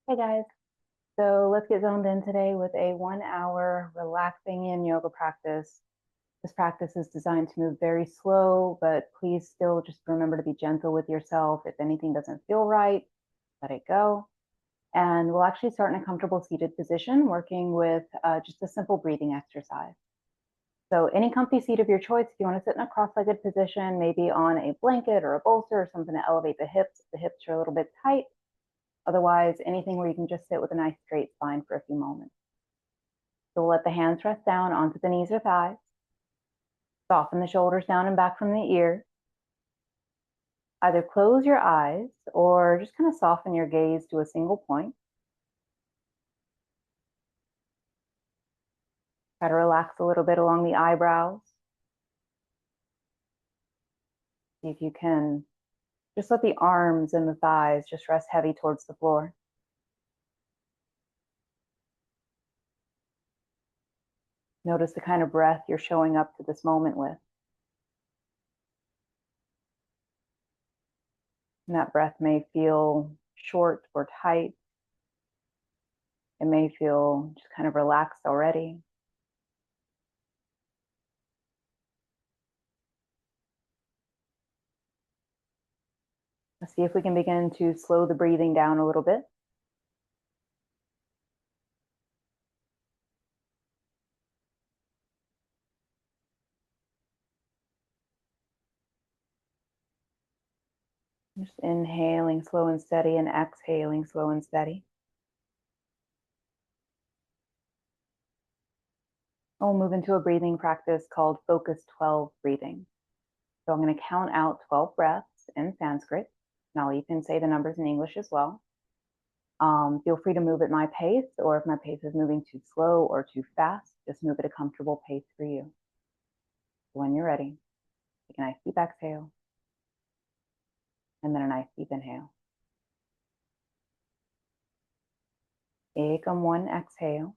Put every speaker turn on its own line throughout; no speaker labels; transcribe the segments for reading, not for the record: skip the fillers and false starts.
Hey guys, so let's get zoned in today with a 1 hour relaxing yin yoga practice. This practice is designed to move very slow, but please still just remember to be gentle with yourself. If anything doesn't feel right, let it go. And we'll actually start in a comfortable seated position, working with just a simple breathing exercise. So any comfy seat of your choice, if you want to sit in a cross-legged position, maybe on a blanket or a bolster or something to elevate the hips. If the hips are a little bit tight. Otherwise, anything where you can just sit with a nice straight spine for a few moments. So we'll let the hands rest down onto the knees or thighs. Soften the shoulders down and back from the ears. Either close your eyes or just kind of soften your gaze to a single point. Try to relax a little bit along the eyebrows. See if you can just let the arms and the thighs just rest heavy towards the floor. Notice the kind of breath you're showing up to this moment with. And that breath may feel short or tight. It may feel just kind of relaxed already. Let's see if we can begin to slow the breathing down a little bit. Just inhaling slow and steady and exhaling slow and steady. We'll move into a breathing practice called Focus 12 breathing. So I'm going to count out 12 breaths in Sanskrit, and I'll even say the numbers in English as well. Feel free to move at my pace, or if my pace is moving too slow or too fast, just move at a comfortable pace for you. When you're ready, take a nice deep exhale, and then a nice deep inhale. Ekam, one exhale.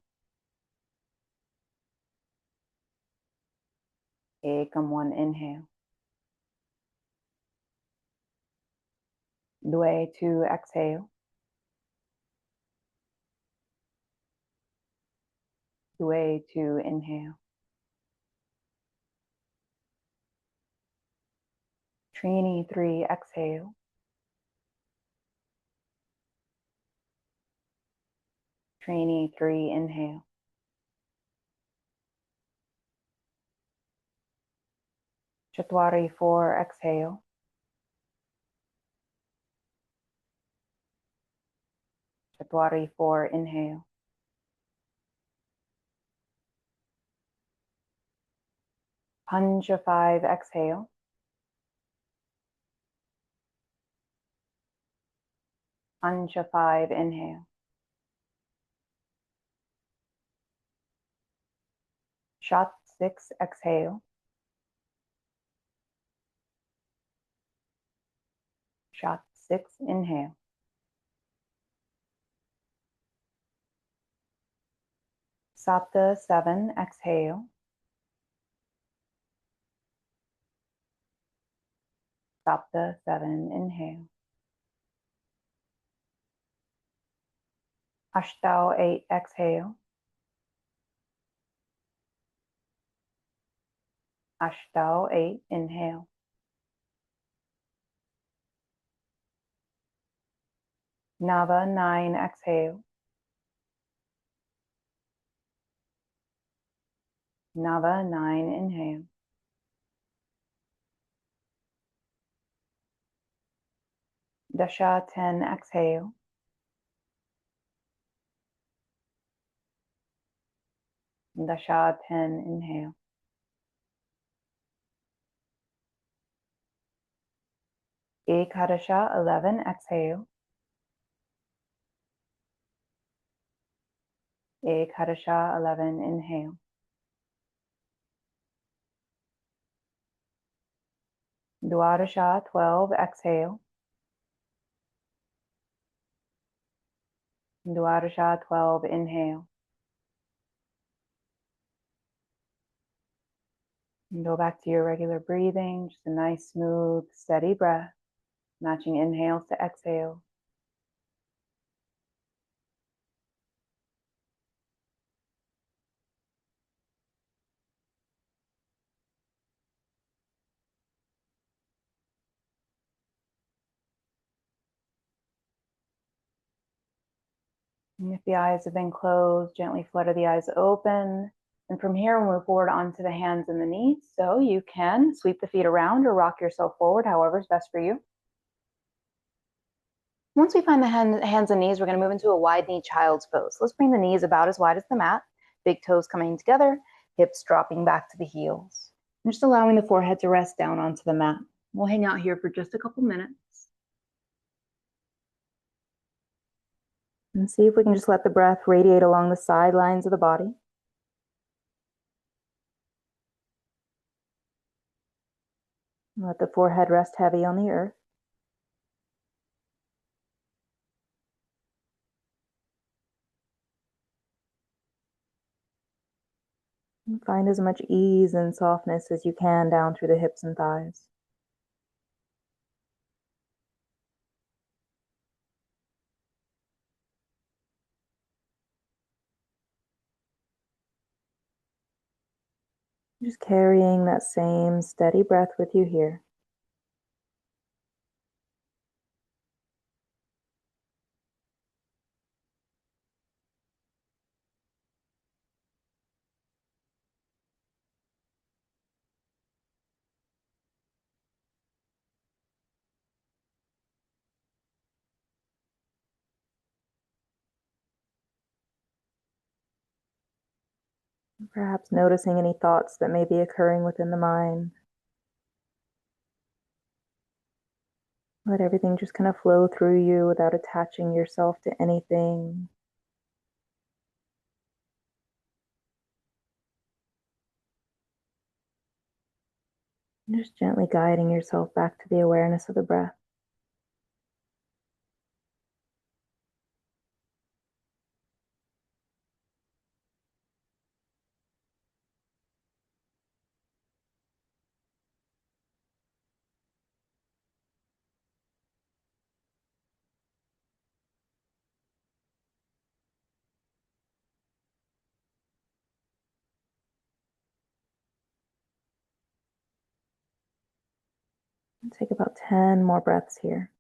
Ekam, one inhale. Due, two exhale. Due, two inhale. Trini, three exhale. Trini, three inhale. Chatwari, four exhale. Chatwari, four inhale. Panja, five exhale. Panja, five inhale. Shat, six exhale. Shat, six inhale. Sapta, seven exhale. Sapta, seven inhale. Ashtau, eight exhale. Ashtau, eight inhale. Nava, nine exhale. Nava, nine inhale. Dasha, 10 exhale. Dasha, 10 inhale. Ekadasha, 11 exhale. Ekadasha, 11 inhale. Dwadasha, 12 exhale. Dwadasha, 12 inhale. And go back to your regular breathing, just a nice, smooth, steady breath, matching inhales to exhales. And if the eyes have been closed, gently flutter the eyes open. And from here, we'll move forward onto the hands and the knees. So you can sweep the feet around or rock yourself forward, however is best for you. Once we find the hands and knees, we're going to move into a wide knee child's pose. Let's bring the knees about as wide as the mat, big toes coming together, hips dropping back to the heels. And just allowing the forehead to rest down onto the mat. We'll hang out here for just a couple minutes. And see if we can just let the breath radiate along the sidelines of the body. Let the forehead rest heavy on the earth. And find as much ease and softness as you can down through the hips and thighs. Just carrying that same steady breath with you here. Perhaps noticing any thoughts that may be occurring within the mind. Let everything just kind of flow through you without attaching yourself to anything. Just gently guiding yourself back to the awareness of the breath. Take about 10 more breaths here.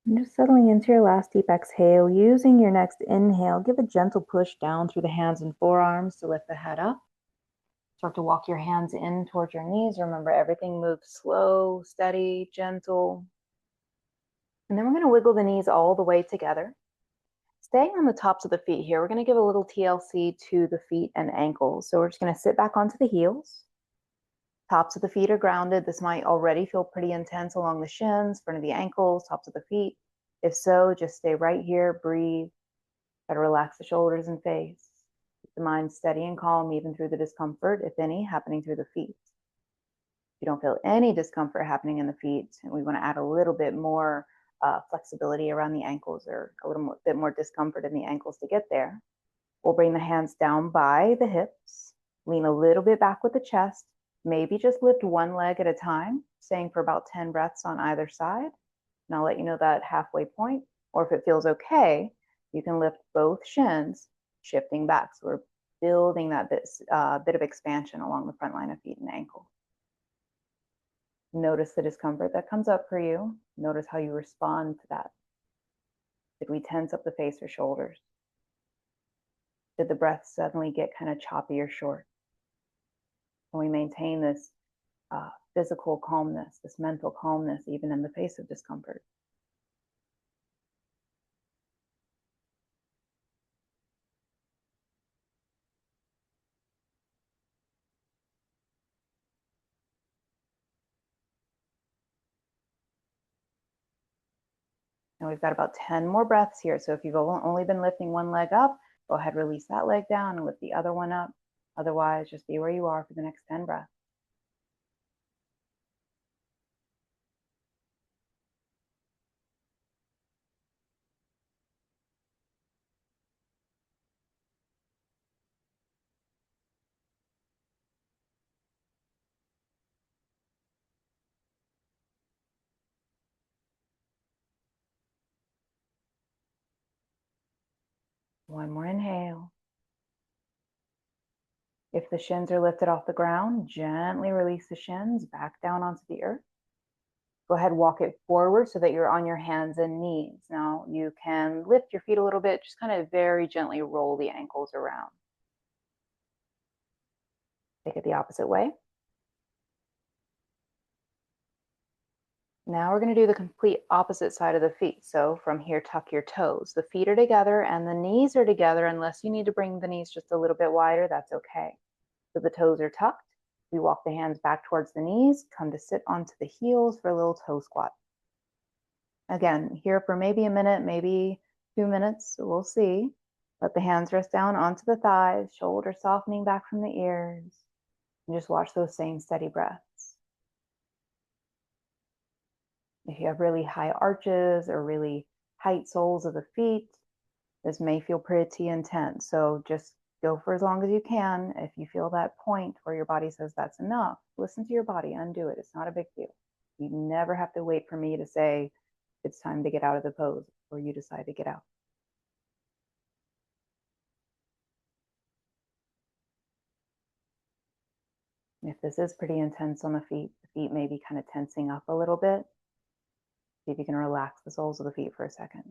And just settling into your last deep exhale, using your next inhale, give a gentle push down through the hands and forearms to lift the head up. Start to walk your hands in towards your knees. Remember, everything moves slow, steady, gentle. And then we're going to wiggle the knees all the way together. Staying on the tops of the feet here, we're going to give a little TLC to the feet and ankles. So we're just going to sit back onto the heels. Tops of the feet are grounded. This might already feel pretty intense along the shins, front of the ankles, tops of the feet. If so, just stay right here, breathe. Try to relax the shoulders and face. Keep the mind steady and calm even through the discomfort, if any, happening through the feet. If you don't feel any discomfort happening in the feet, and we want to add a little bit more flexibility around the ankles or a little bit more discomfort in the ankles to get there, we'll bring the hands down by the hips, lean a little bit back with the chest, maybe just lift one leg at a time, staying for about 10 breaths on either side. And I'll let you know that halfway point, or if it feels okay, you can lift both shins, shifting back. So we're building that bit of expansion along the front line of feet and ankle. Notice the discomfort that comes up for you. Notice how you respond to that. Did we tense up the face or shoulders? Did the breath suddenly get kind of choppy or short? Can we maintain this physical calmness, this mental calmness, even in the face of discomfort? And we've got about 10 more breaths here. So if you've only been lifting one leg up, go ahead, release that leg down and lift the other one up. Otherwise, just be where you are for the next 10 breaths. One more inhale. If the shins are lifted off the ground, gently release the shins back down onto the earth. Go ahead, walk it forward so that you're on your hands and knees. Now you can lift your feet a little bit, just kind of very gently roll the ankles around. Take it the opposite way. Now we're going to do the complete opposite side of the feet. So from here, tuck your toes. The feet are together and the knees are together. Unless you need to bring the knees just a little bit wider, that's okay. So the toes are tucked. We walk the hands back towards the knees, come to sit onto the heels for a little toe squat. Again, here for maybe a minute, maybe 2 minutes, we'll see. Let the hands rest down onto the thighs, shoulders softening back from the ears. And just watch those same steady breaths. If you have really high arches or really tight soles of the feet, this may feel pretty intense. So just go for as long as you can. If you feel that point where your body says that's enough, listen to your body, undo it. It's not a big deal. You never have to wait for me to say it's time to get out of the pose or you decide to get out. If this is pretty intense on the feet may be kind of tensing up a little bit. See if you can relax the soles of the feet for a second.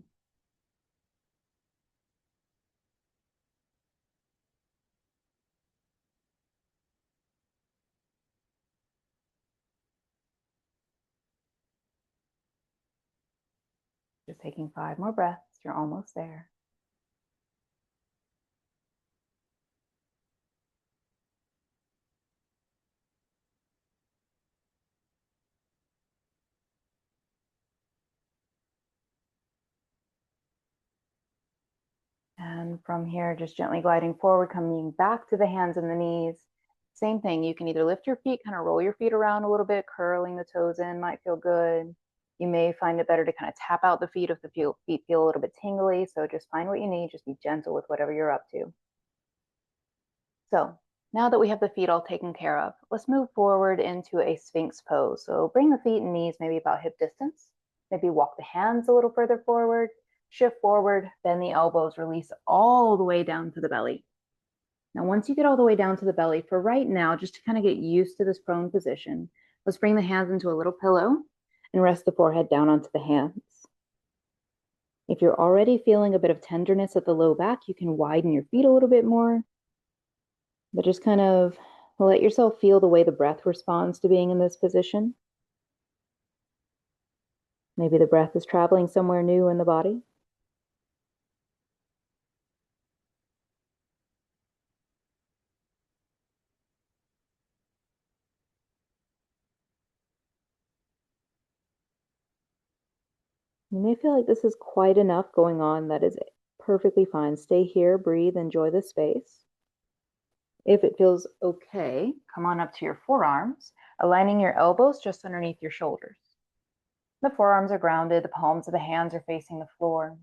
Just taking 5 more breaths. You're almost there. And from here, just gently gliding forward, coming back to the hands and the knees. Same thing, you can either lift your feet, kind of roll your feet around a little bit, curling the toes in might feel good. You may find it better to kind of tap out the feet if the feet feel a little bit tingly. So just find what you need, just be gentle with whatever you're up to. So now that we have the feet all taken care of, let's move forward into a Sphinx pose. So bring the feet and knees maybe about hip distance. Maybe walk the hands a little further forward. Shift forward, bend the elbows, release all the way down to the belly. Now, once you get all the way down to the belly, for right now, just to kind of get used to this prone position, let's bring the hands into a little pillow and rest the forehead down onto the hands. If you're already feeling a bit of tenderness at the low back, you can widen your feet a little bit more, but just kind of let yourself feel the way the breath responds to being in this position. Maybe the breath is traveling somewhere new in the body. You may feel like this is quite enough going on. That is perfectly fine. Stay here, breathe, enjoy the space. If it feels okay, come on up to your forearms, aligning your elbows just underneath your shoulders. The forearms are grounded, the palms of the hands are facing the floor.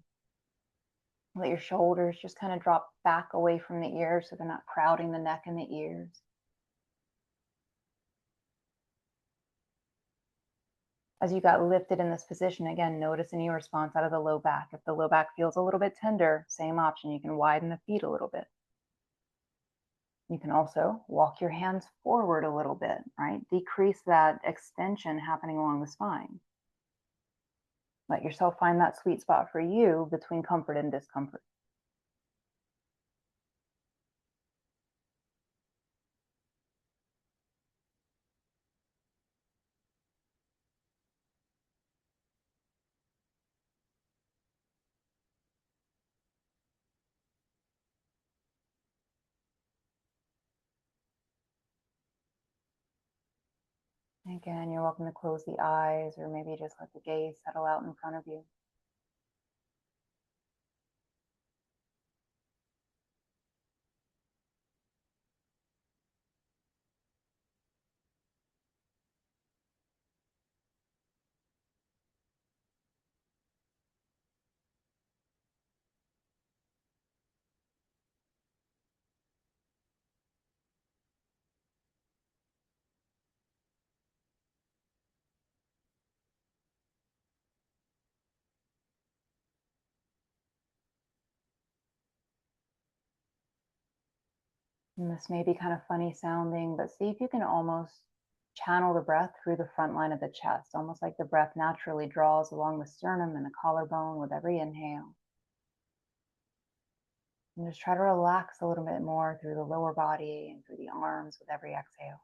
Let your shoulders just kind of drop back away from the ears so they're not crowding the neck and the ears. As you got lifted in this position, again, notice any response out of the low back. If the low back feels a little bit tender, same option. You can widen the feet a little bit. You can also walk your hands forward a little bit, right? Decrease that extension happening along the spine. Let yourself find that sweet spot for you between comfort and discomfort. Again, you're welcome to close the eyes or maybe just let the gaze settle out in front of you. And this may be kind of funny sounding, but see if you can almost channel the breath through the front line of the chest, almost like the breath naturally draws along the sternum and the collarbone with every inhale. And just try to relax a little bit more through the lower body and through the arms with every exhale.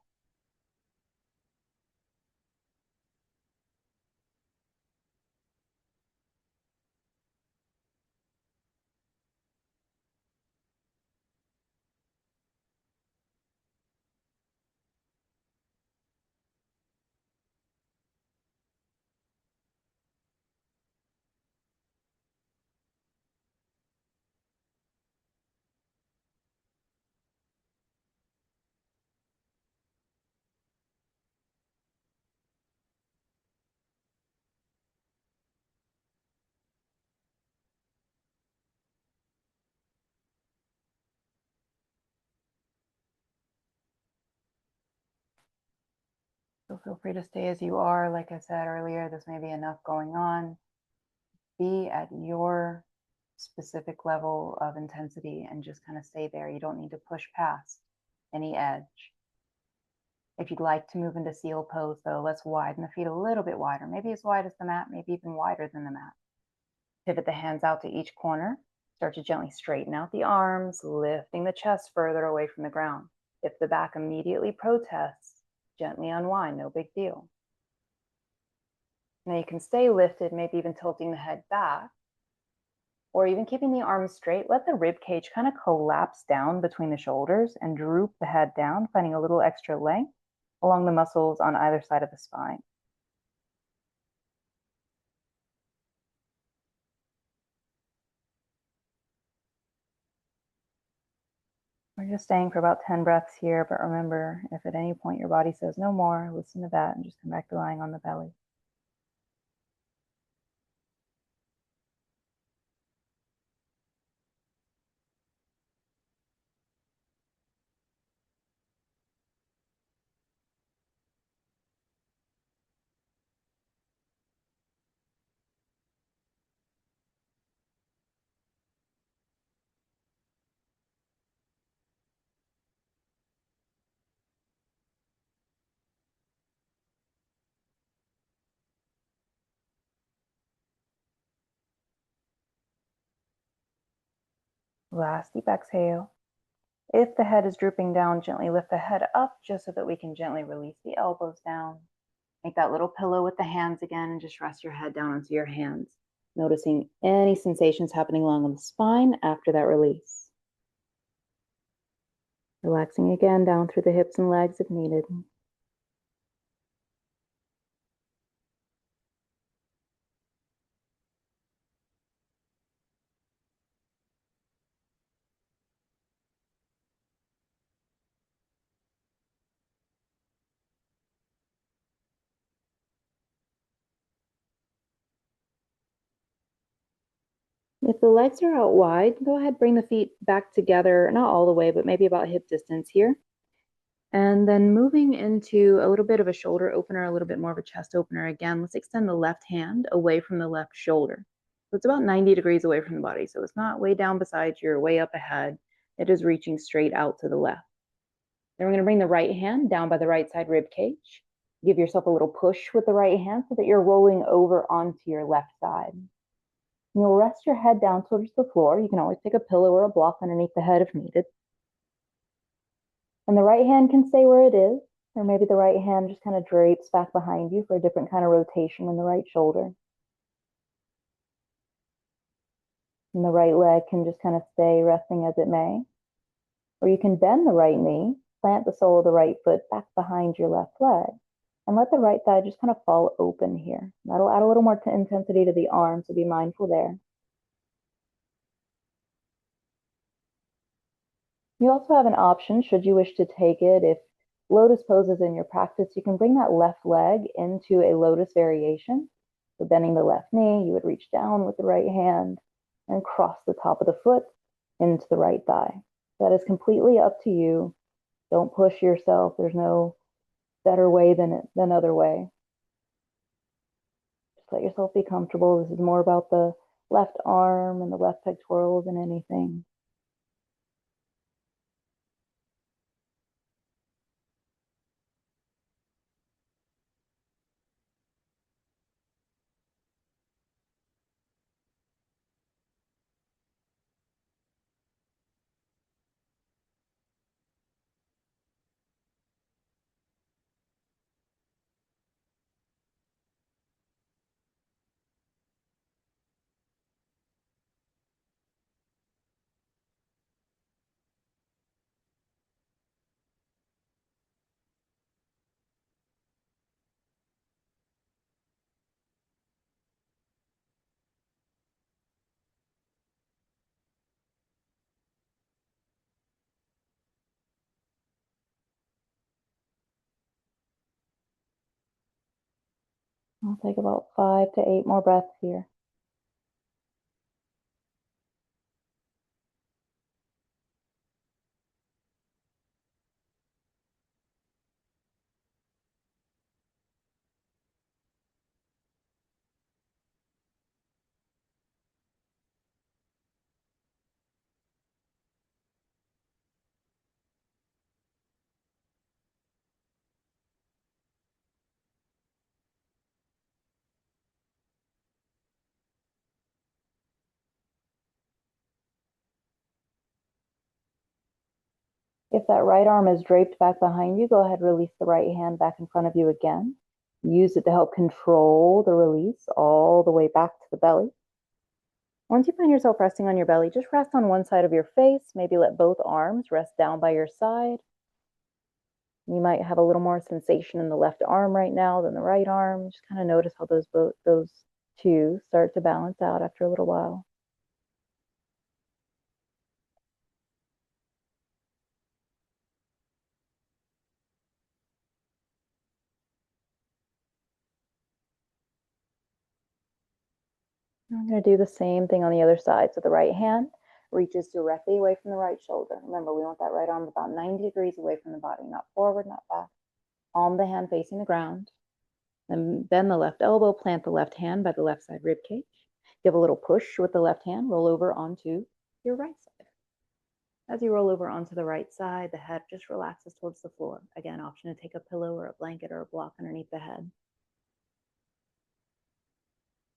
So feel free to stay as you are. Like I said earlier, this may be enough going on. Be at your specific level of intensity and just kind of stay there. You don't need to push past any edge. If you'd like to move into seal pose, though, let's widen the feet a little bit wider, maybe as wide as the mat, maybe even wider than the mat. Pivot the hands out to each corner. Start to gently straighten out the arms, lifting the chest further away from the ground. If the back immediately protests, gently unwind, no big deal. Now you can stay lifted, maybe even tilting the head back, or even keeping the arms straight. Let the rib cage kind of collapse down between the shoulders and droop the head down, finding a little extra length along the muscles on either side of the spine. We're just staying for about 10 breaths here, but remember, if at any point your body says no more, listen to that and just come back to lying on the belly. Last deep exhale. If the head is drooping down, gently lift the head up just so that we can gently release the elbows down. Make that little pillow with the hands again and just rest your head down onto your hands, noticing any sensations happening along the spine after that release. Relaxing again down through the hips and legs if needed. If the legs are out wide, go ahead, bring the feet back together, not all the way, but maybe about hip distance here. And then moving into a little bit of a shoulder opener, a little bit more of a chest opener again. Let's extend the left hand away from the left shoulder. So it's about 90 degrees away from the body. So it's not way down beside you or way up ahead. It is reaching straight out to the left. Then we're going to bring the right hand down by the right side rib cage. Give yourself a little push with the right hand so that you're rolling over onto your left side. You'll rest your head down towards the floor. You can always take a pillow or a block underneath the head if needed. And the right hand can stay where it is, or maybe the right hand just kind of drapes back behind you for a different kind of rotation in the right shoulder. And the right leg can just kind of stay resting as it may. Or you can bend the right knee, plant the sole of the right foot back behind your left leg, and let the right thigh just kind of fall open here. That'll add a little more intensity to the arm, so be mindful there. You also have an option, should you wish to take it, if lotus pose is in your practice, you can bring that left leg into a lotus variation. So bending the left knee, you would reach down with the right hand and cross the top of the foot into the right thigh. That is completely up to you. Don't push yourself. There's no better way than other way. Just let yourself be comfortable. This is more about the left arm and the left pectoral than anything. I'll take about 5 to 8 more breaths here. If that right arm is draped back behind you, go ahead, release the right hand back in front of you again. Use it to help control the release all the way back to the belly. Once you find yourself resting on your belly, just rest on one side of your face. Maybe let both arms rest down by your side. You might have a little more sensation in the left arm right now than the right arm. Just kind of notice how those two start to balance out after a little while. I'm going to do the same thing on the other side. So the right hand reaches directly away from the right shoulder. Remember, we want that right arm about 90 degrees away from the body, not forward, not back. Palm of the hand facing the ground. Then bend the left elbow, plant the left hand by the left side rib cage. Give a little push with the left hand, roll over onto your right side. As you roll over onto the right side, the head just relaxes towards the floor. Again, option to take a pillow or a blanket or a block underneath the head.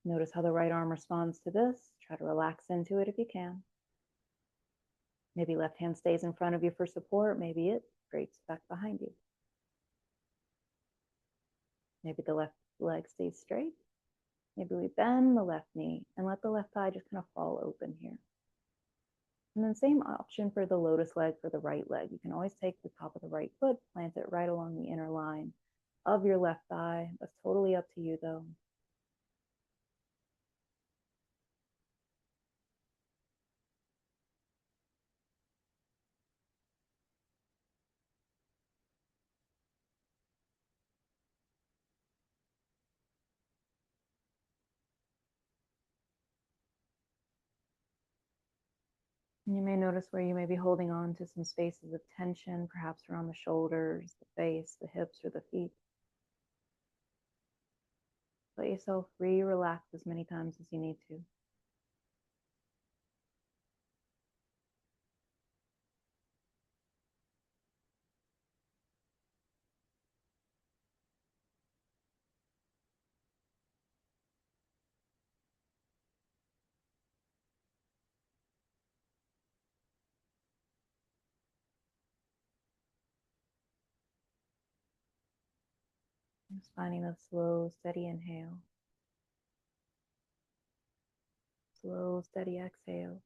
Notice how the right arm responds to this. Try to relax into it if you can. Maybe left hand stays in front of you for support. Maybe it drapes back behind you. Maybe the left leg stays straight. Maybe we bend the left knee and let the left thigh just kind of fall open here. And then same option for the lotus leg for the right leg. You can always take the top of the right foot, plant it right along the inner line of your left thigh. That's totally up to you though. And you may notice where you may be holding on to some spaces of tension, perhaps around the shoulders, the face, the hips, or the feet. Let yourself free, relax as many times as you need to. Just finding a slow, steady inhale. Slow, steady exhale.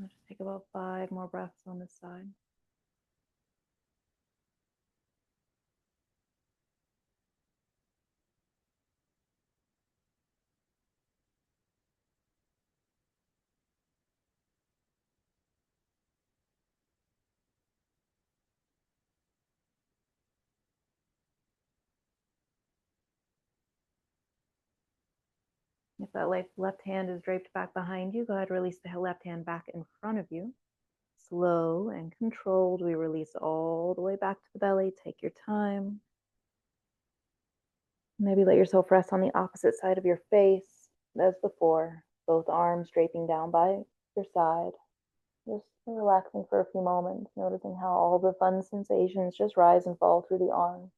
I'll just take about 5 more breaths on this side. If that left hand is draped back behind you, go ahead, release the left hand back in front of you. Slow and controlled, we release all the way back to the belly. Take your time. Maybe let yourself rest on the opposite side of your face as before, both arms draping down by your side. Just relaxing for a few moments, noticing how all the fun sensations just rise and fall through the arms.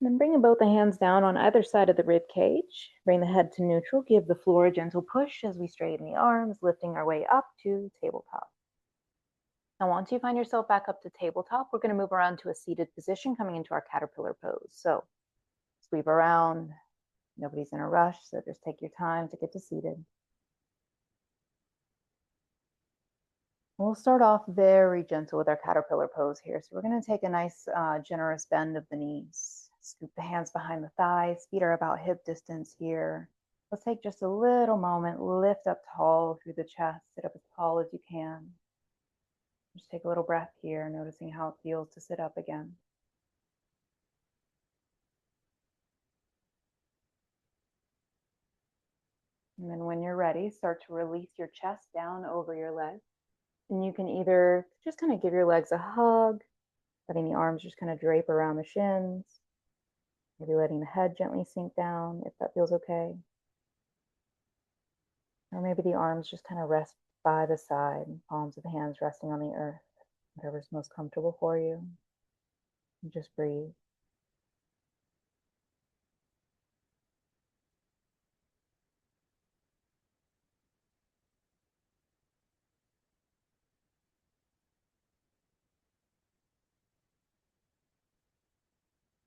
And then bringing both the hands down on either side of the rib cage. Bring the head to neutral. Give the floor a gentle push as we straighten the arms, lifting our way up to tabletop. Now, once you find yourself back up to tabletop, we're going to move around to a seated position, coming into our caterpillar pose. So sweep around. Nobody's in a rush, so just take your time to get to seated. We'll start off very gentle with our caterpillar pose here. So we're going to take a nice, generous bend of the knees. Scoop the hands behind the thighs. Feet are about hip distance here. Let's take just a little moment. Lift up tall through the chest. Sit up as tall as you can. Just take a little breath here, noticing how it feels to sit up again. And then when you're ready, start to release your chest down over your legs. And you can either just kind of give your legs a hug, letting the arms just kind of drape around the shins. Maybe letting the head gently sink down if that feels okay. Or maybe the arms just kind of rest by the side, palms of the hands resting on the earth, whatever's most comfortable for you. And just breathe.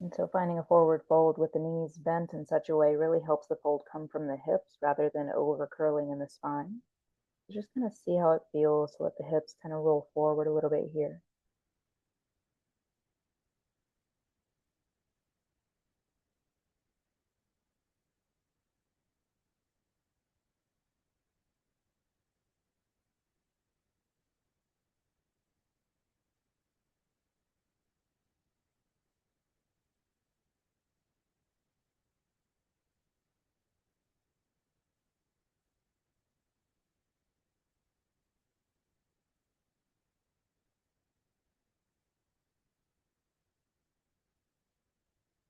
And so finding a forward fold with the knees bent in such a way really helps the fold come from the hips rather than over curling in the spine. So just kind of see how it feels to let the hips kind of roll forward a little bit here.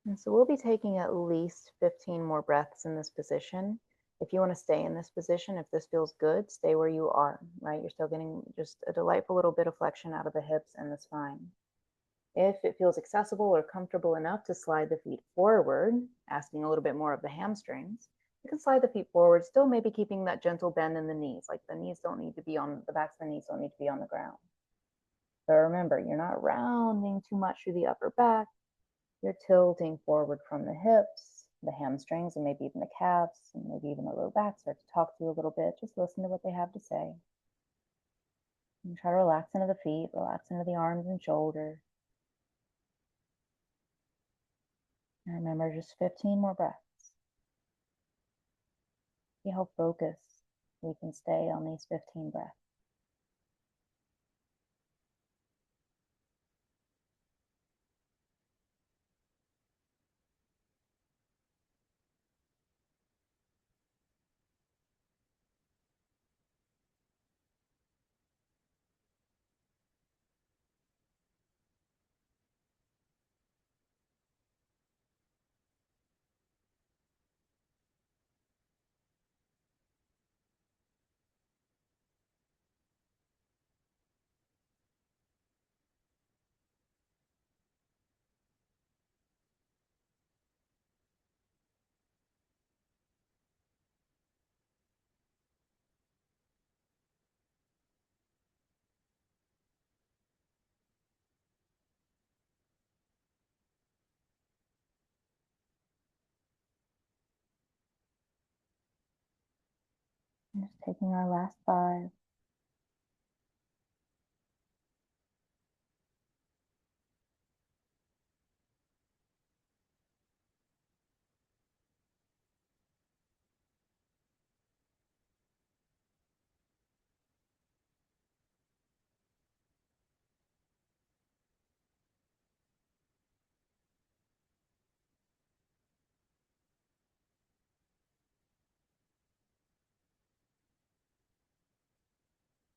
And so we'll be taking at least 15 more breaths in this position. If you want to stay in this position, if this feels good, stay where you are, right? You're still getting just a delightful little bit of flexion out of the hips and the spine. If it feels accessible or comfortable enough to slide the feet forward, asking a little bit more of the hamstrings, you can slide the feet forward, still maybe keeping that gentle bend in the knees. Like the knees don't need to be on, the backs of the knees don't need to be on the ground. So remember, you're not rounding too much through the upper back. You're tilting forward from the hips, the hamstrings, and maybe even the calves, and maybe even the low back start to talk to you a little bit. Just listen to what they have to say. And try to relax into the feet, relax into the arms and shoulders. And remember, just 15 more breaths. See how focused we can stay on these 15 breaths. And just taking our last 5.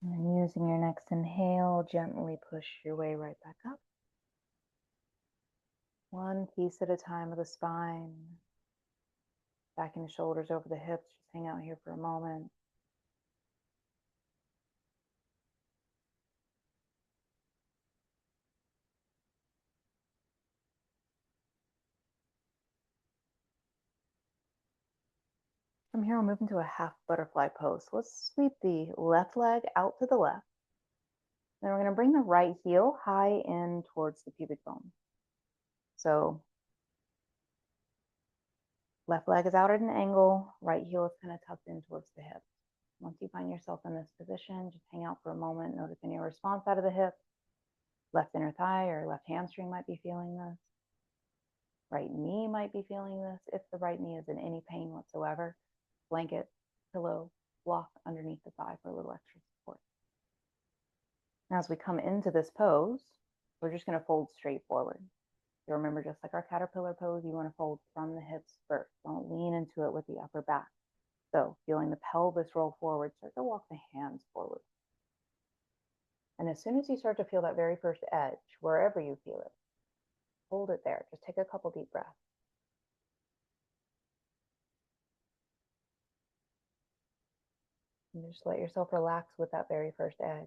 And then using your next inhale, gently push your way right back up. One piece at a time of the spine. Backing the shoulders over the hips. Just hang out here for a moment. From here, we'll move into a half butterfly pose. Let's sweep the left leg out to the left. Then we're going to bring the right heel high in towards the pubic bone. So left leg is out at an angle, right heel is kind of tucked in towards the hip. Once you find yourself in this position, just hang out for a moment. Notice any response out of the hip. Left inner thigh or left hamstring might be feeling this. Right knee might be feeling this. If the right knee is in any pain whatsoever, blanket, pillow, block underneath the thigh for a little extra support. Now, as we come into this pose, we're just going to fold straight forward. So remember, just like our caterpillar pose, you want to fold from the hips first. Don't lean into it with the upper back. So feeling the pelvis roll forward, start to walk the hands forward. And as soon as you start to feel that very first edge, wherever you feel it, hold it there. Just take a couple deep breaths. And just let yourself relax with that very first edge.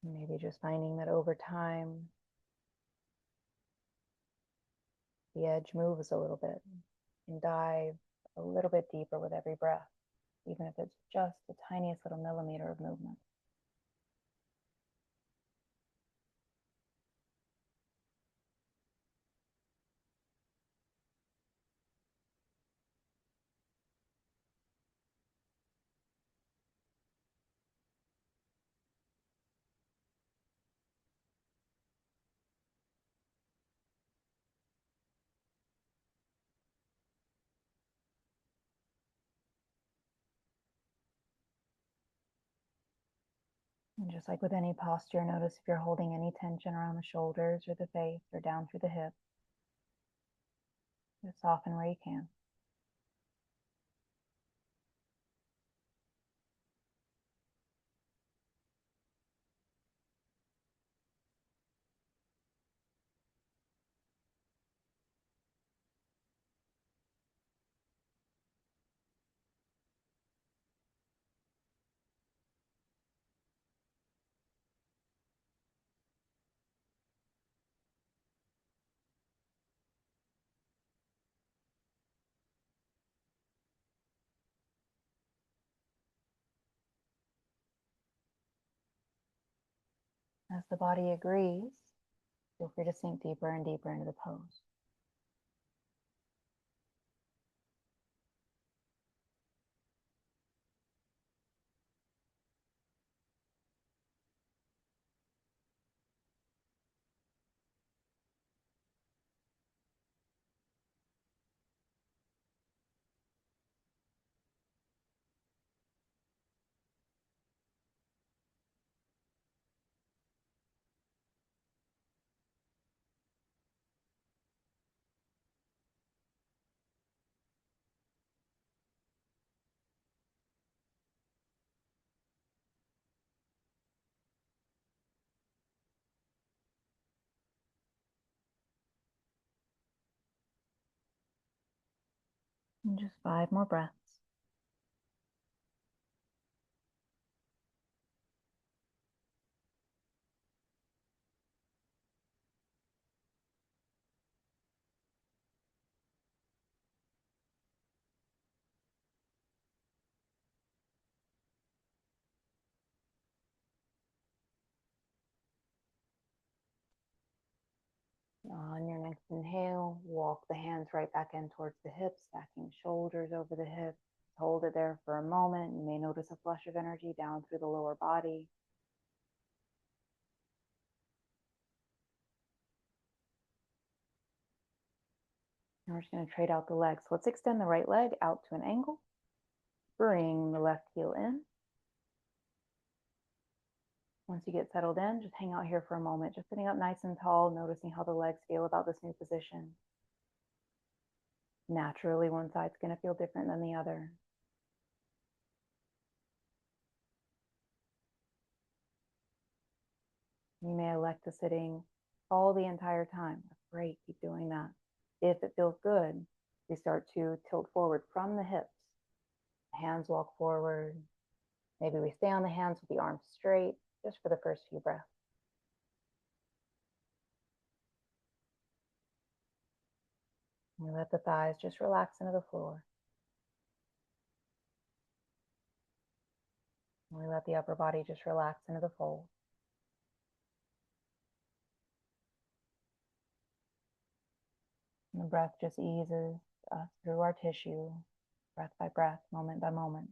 Maybe just finding that over time, the edge moves a little bit and dive a little bit deeper with every breath, even if it's just the tiniest little millimeter of movement. And just like with any posture, notice if you're holding any tension around the shoulders or the face or down through the hips. Just soften where you can. As the body agrees, feel free to sink deeper and deeper into the pose. And just 5 more breaths. On your next inhale, walk the hands right back in towards the hips, stacking shoulders over the hips. Hold it there for a moment. You may notice a flush of energy down through the lower body. And we're just going to trade out the legs. Let's extend the right leg out to an angle. Bring the left heel in. Once you get settled in, just hang out here for a moment, just sitting up nice and tall, noticing how the legs feel about this new position. Naturally, one side's going to feel different than the other. You may elect to sitting all the entire time. Great, keep doing that. If it feels good, we start to tilt forward from the hips. Hands walk forward. Maybe we stay on the hands with the arms straight just for the first few breaths. We let the thighs just relax into the floor. We let the upper body just relax into the fold. And the breath just eases us through our tissue, breath by breath, moment by moment.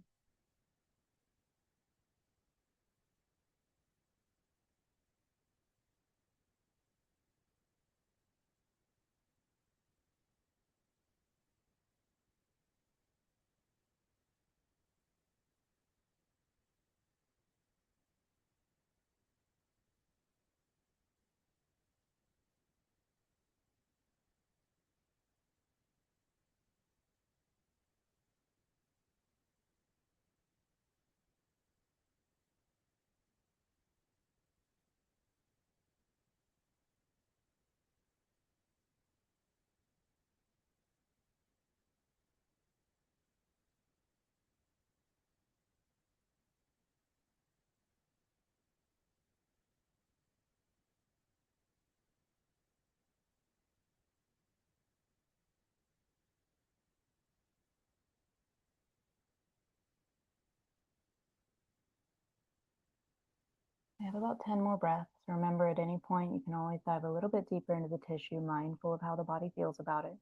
We have about 10 more breaths. Remember, at any point, you can always dive a little bit deeper into the tissue, mindful of how the body feels about it.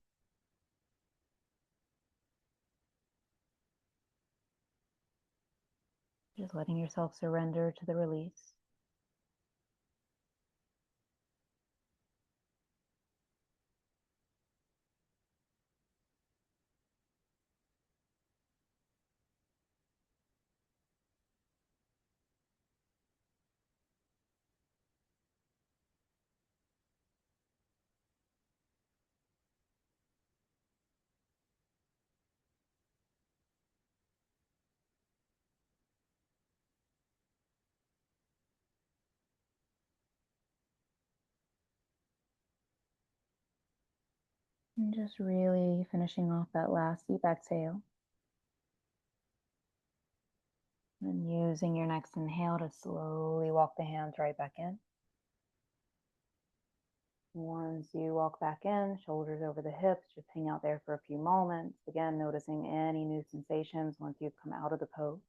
Just letting yourself surrender to the release. And just really finishing off that last deep exhale. And using your next inhale to slowly walk the hands right back in. Once you walk back in, shoulders over the hips, just hang out there for a few moments. Again, noticing any new sensations once you've come out of the pose.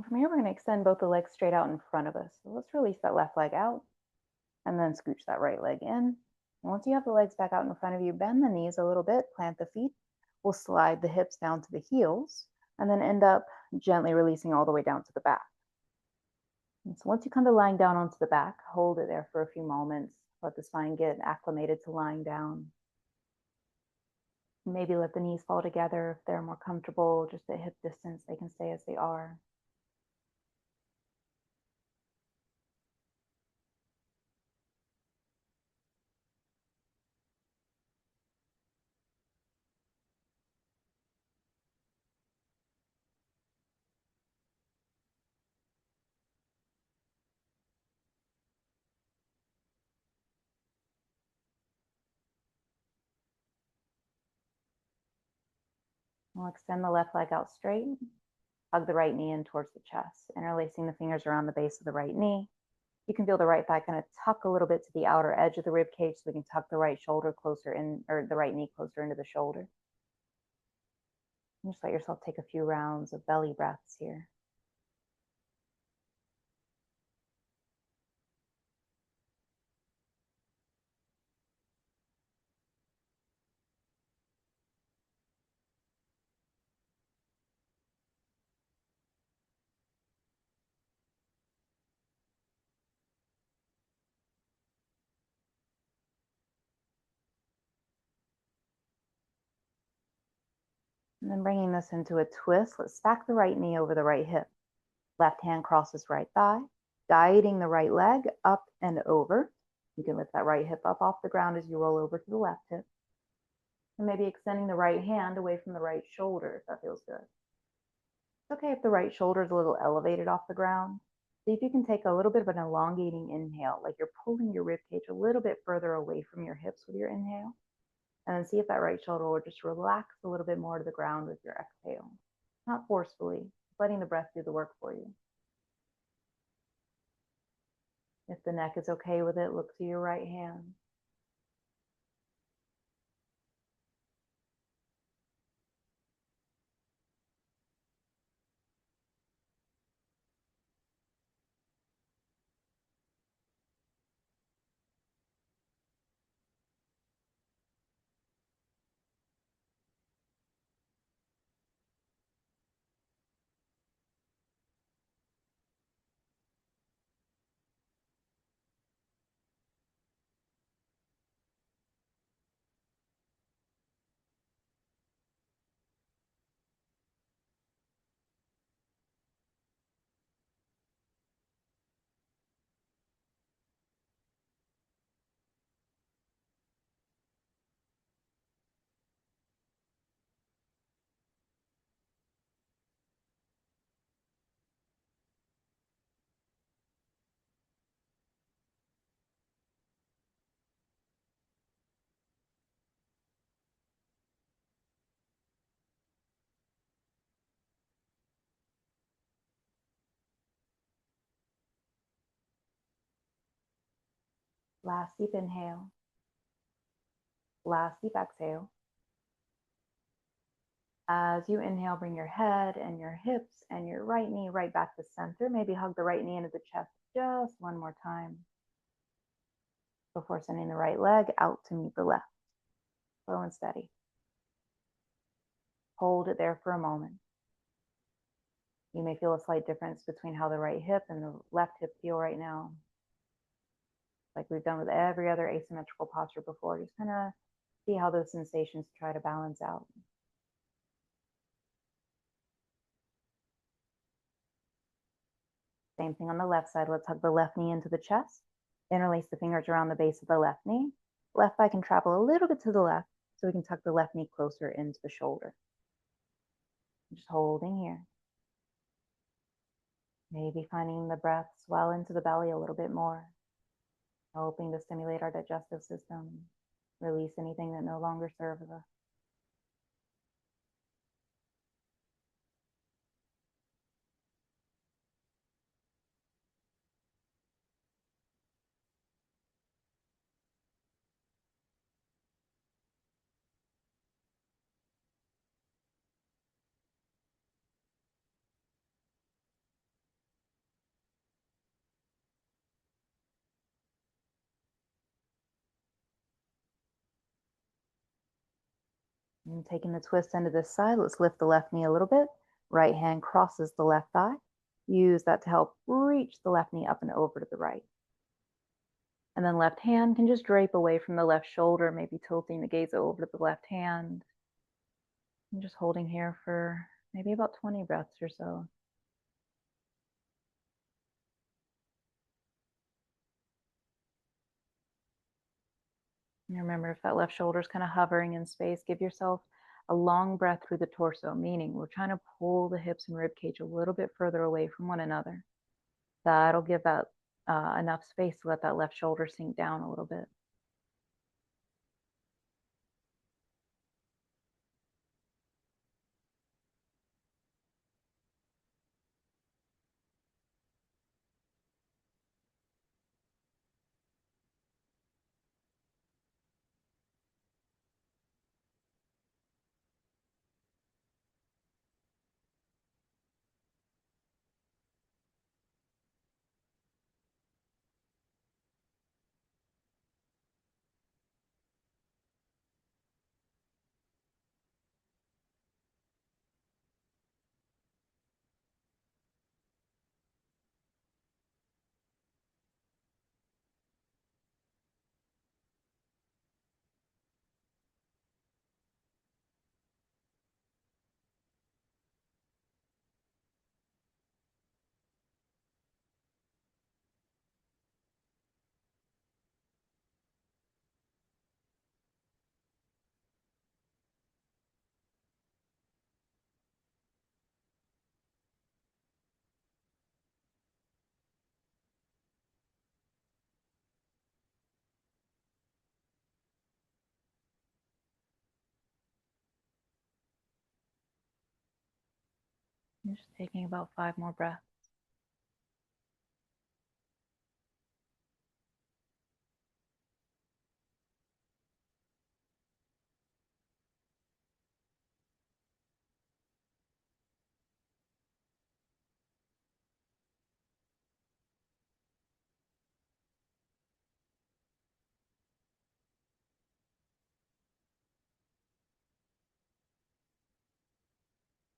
From here, we're going to extend both the legs straight out in front of us. So let's release that left leg out and then scooch that right leg in. And once you have the legs back out in front of you, bend the knees a little bit, plant the feet. We'll slide the hips down to the heels and then end up gently releasing all the way down to the back. And so once you come to lying down onto the back, hold it there for a few moments. Let the spine get acclimated to lying down. Maybe let the knees fall together if they're more comfortable, just at hip distance, they can stay as they are. We'll extend the left leg out straight, hug the right knee in towards the chest, interlacing the fingers around the base of the right knee. You can feel the right thigh kind of tuck a little bit to the outer edge of the rib cage so we can tuck the right shoulder closer in, or the right knee closer into the shoulder. And just let yourself take a few rounds of belly breaths here. And then bringing this into a twist, let's stack the right knee over the right hip. Left hand crosses right thigh, guiding the right leg up and over. You can lift that right hip up off the ground as you roll over to the left hip. And maybe extending the right hand away from the right shoulder if that feels good. It's okay if the right shoulder is a little elevated off the ground. See if you can take a little bit of an elongating inhale, like you're pulling your rib cage a little bit further away from your hips with your inhale. And then see if that right shoulder will just relax a little bit more to the ground with your exhale. Not forcefully, just letting the breath do the work for you. If the neck is okay with it, look to your right hand. Last deep inhale. Last deep exhale. As you inhale, bring your head and your hips and your right knee right back to center. Maybe hug the right knee into the chest just one more time before sending the right leg out to meet the left. Slow and steady. Hold it there for a moment. You may feel a slight difference between how the right hip and the left hip feel right now. Like we've done with every other asymmetrical posture before. Just kind of see how those sensations try to balance out. Same thing on the left side. Let's hug the left knee into the chest. Interlace the fingers around the base of the left knee. Left thigh can travel a little bit to the left, so we can tuck the left knee closer into the shoulder. Just holding here. Maybe finding the breath swell into the belly a little bit more, helping to stimulate our digestive system, release anything that no longer serves us. And taking the twist into this side, let's lift the left knee a little bit. Right hand crosses the left thigh. Use that to help reach the left knee up and over to the right. And then left hand can just drape away from the left shoulder, maybe tilting the gaze over to the left hand. I'm just holding here for maybe about 20 breaths or so. And remember, if that left shoulder is kind of hovering in space, give yourself a long breath through the torso, meaning we're trying to pull the hips and rib cage a little bit further away from one another. That'll give that enough space to let that left shoulder sink down a little bit. And just taking about 5 more breaths.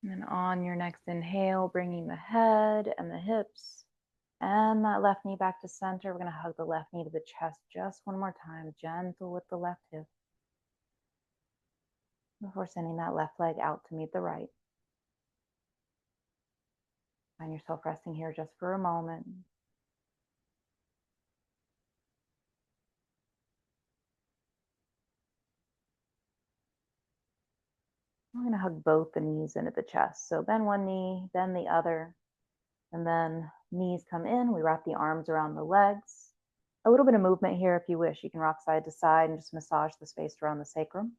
And then on your next inhale, bringing the head and the hips and that left knee back to center. We're going to hug the left knee to the chest just one more time, gentle with the left hip, before sending that left leg out to meet the right. Find yourself resting here just for a moment. I'm going to hug both the knees into the chest. So bend one knee, bend the other, and then knees come in. We wrap the arms around the legs. A little bit of movement here if you wish. You can rock side to side and just massage the space around the sacrum.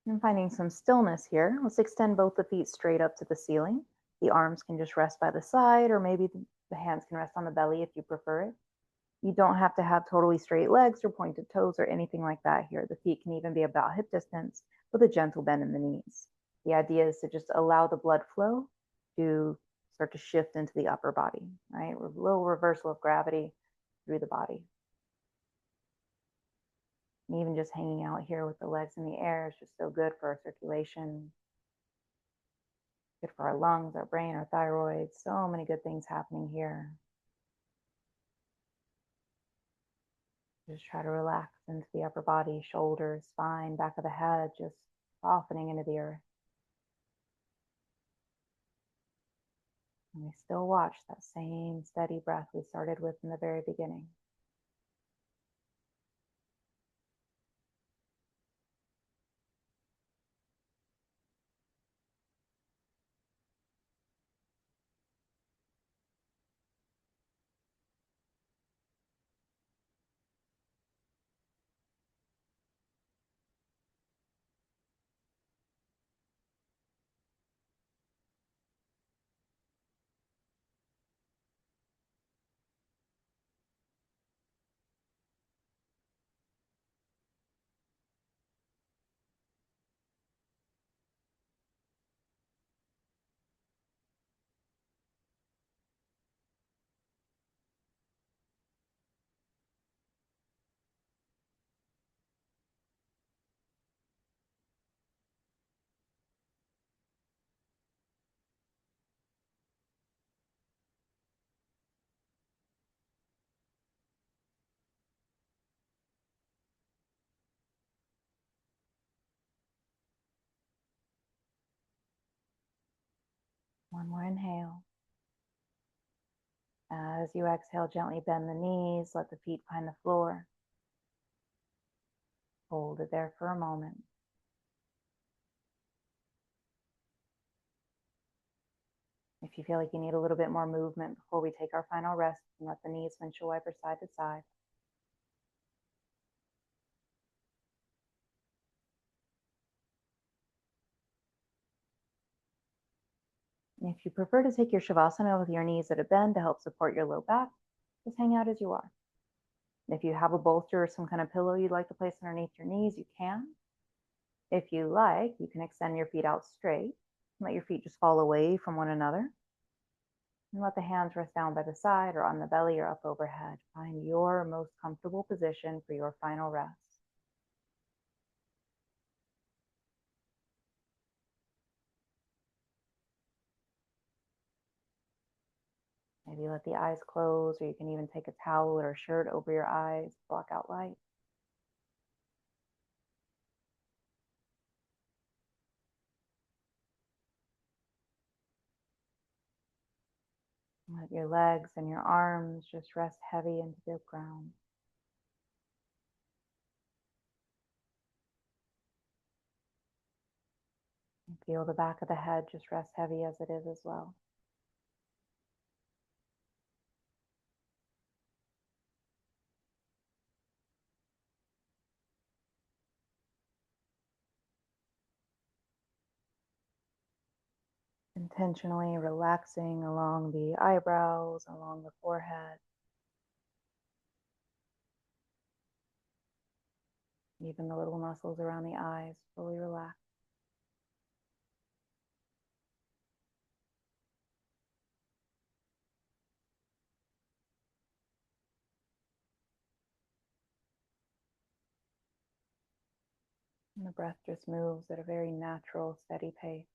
And finding some stillness here, let's extend both the feet straight up to the ceiling. The arms can just rest by the side, or maybe the hands can rest on the belly if you prefer it. You don't have to have totally straight legs or pointed toes or anything like that here. The feet can even be about hip distance with a gentle bend in the knees. The idea is to just allow the blood flow to start to shift into the upper body, right? A little reversal of gravity through the body. And even just hanging out here with the legs in the air is just so good for our circulation, good for our lungs, our brain, our thyroid. So many good things happening here. Just try to relax into the upper body, shoulders, spine, back of the head, just softening into the earth. And we still watch that same steady breath we started with in the very beginning. One more inhale. As you exhale, gently bend the knees, let the feet find the floor. Hold it there for a moment. If you feel like you need a little bit more movement before we take our final rest, and let the knees windshield wiper side to side. And if you prefer to take your Shavasana with your knees at a bend to help support your low back, just hang out as you are. If you have a bolster or some kind of pillow you'd like to place underneath your knees, you can. If you like, you can extend your feet out straight. Let your feet just fall away from one another. And let the hands rest down by the side or on the belly or up overhead. Find your most comfortable position for your final rest. Maybe let the eyes close, or you can even take a towel or a shirt over your eyes, block out light. Let your legs and your arms just rest heavy into the ground. And feel the back of the head just rest heavy as it is as well. Intentionally relaxing along the eyebrows, along the forehead, even the little muscles around the eyes fully relaxed. And the breath just moves at a very natural, steady pace.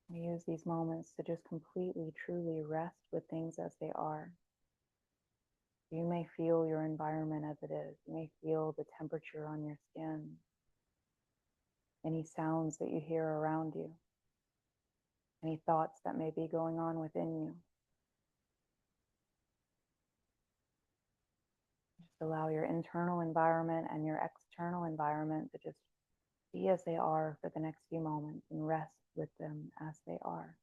We use these moments to just completely, truly rest with things as they are. You may feel your environment as it is. You may feel the temperature on your skin, any sounds that you hear around you, any thoughts that may be going on within you. Just allow your internal environment and your external environment to just be as they are for the next few moments and rest with them as they are.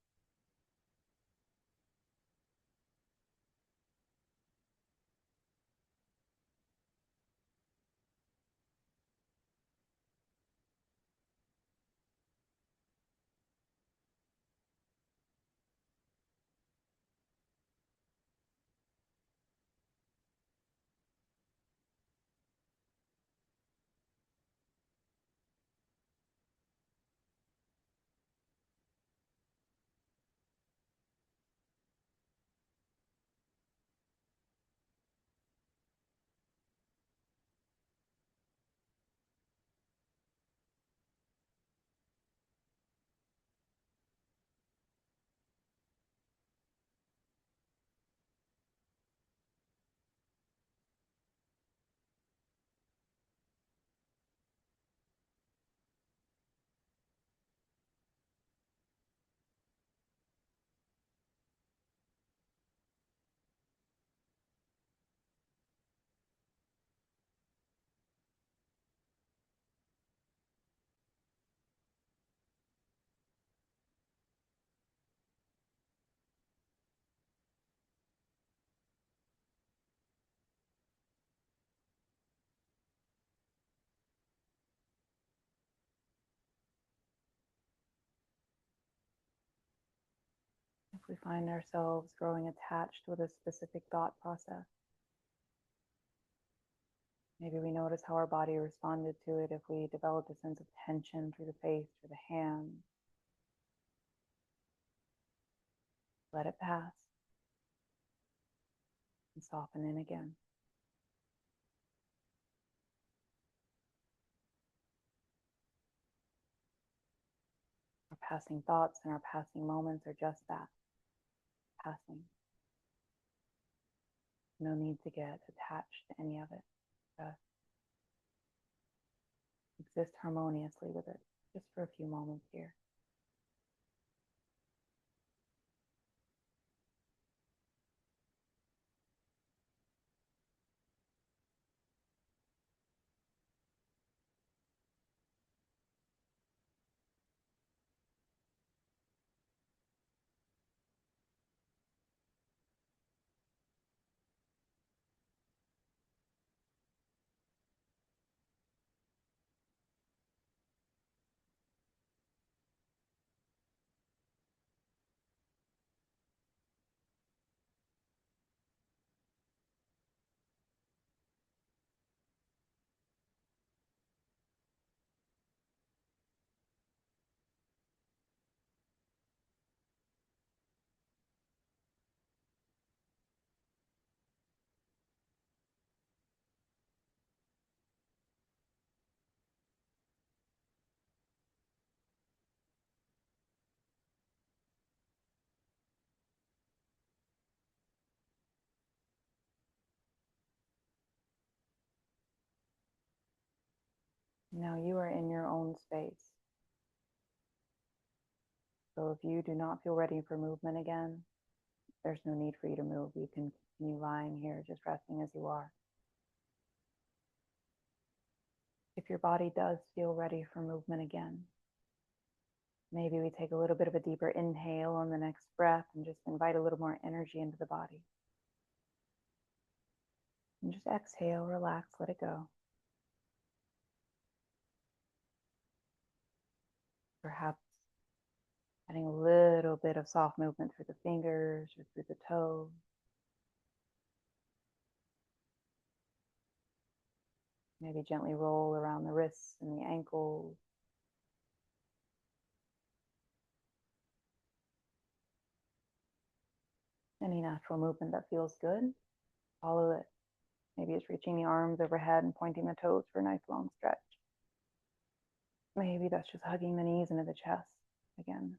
If we find ourselves growing attached with a specific thought process, maybe we notice how our body responded to it if we developed a sense of tension through the face, through the hands. Let it pass and soften in again. Our passing thoughts and our passing moments are just that, passing. No need to get attached to any of it. Just exist harmoniously with it, just for a few moments here. Now you are in your own space. So if you do not feel ready for movement again, there's no need for you to move. You can continue lying here, just resting as you are. If your body does feel ready for movement again, Maybe we take a little bit of a deeper inhale on the next breath and just invite a little more energy into the body. And just exhale, relax, let it go. Perhaps adding a little bit of soft movement through the fingers or through the toes. Maybe gently roll around the wrists and the ankles. Any natural movement that feels good, follow it. Maybe it's reaching the arms overhead and pointing the toes for a nice long stretch. Maybe that's just hugging the knees into the chest again.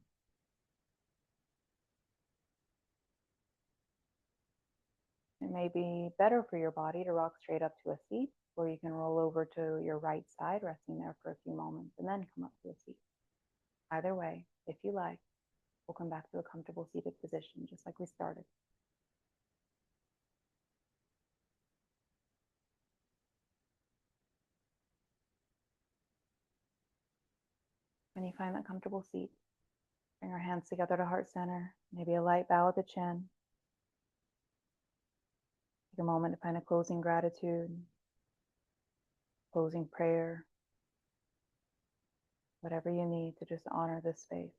It may be better for your body to rock straight up to a seat, or you can roll over to your right side, resting there for a few moments, and then come up to a seat. Either way, if you like, we'll come back to a comfortable seated position, just like we started. When you find that comfortable seat, bring our hands together to heart center, maybe a light bow at the chin. Take a moment to find a closing gratitude, closing prayer, whatever you need to just honor this space.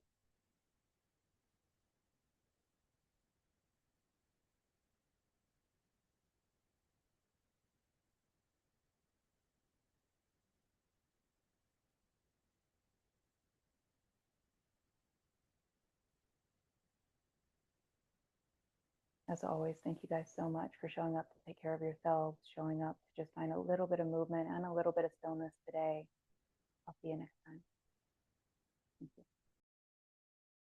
As always, thank you guys so much for showing up to take care of yourselves, showing up to just find a little bit of movement and a little bit of stillness today. I'll see you next time. Thank you.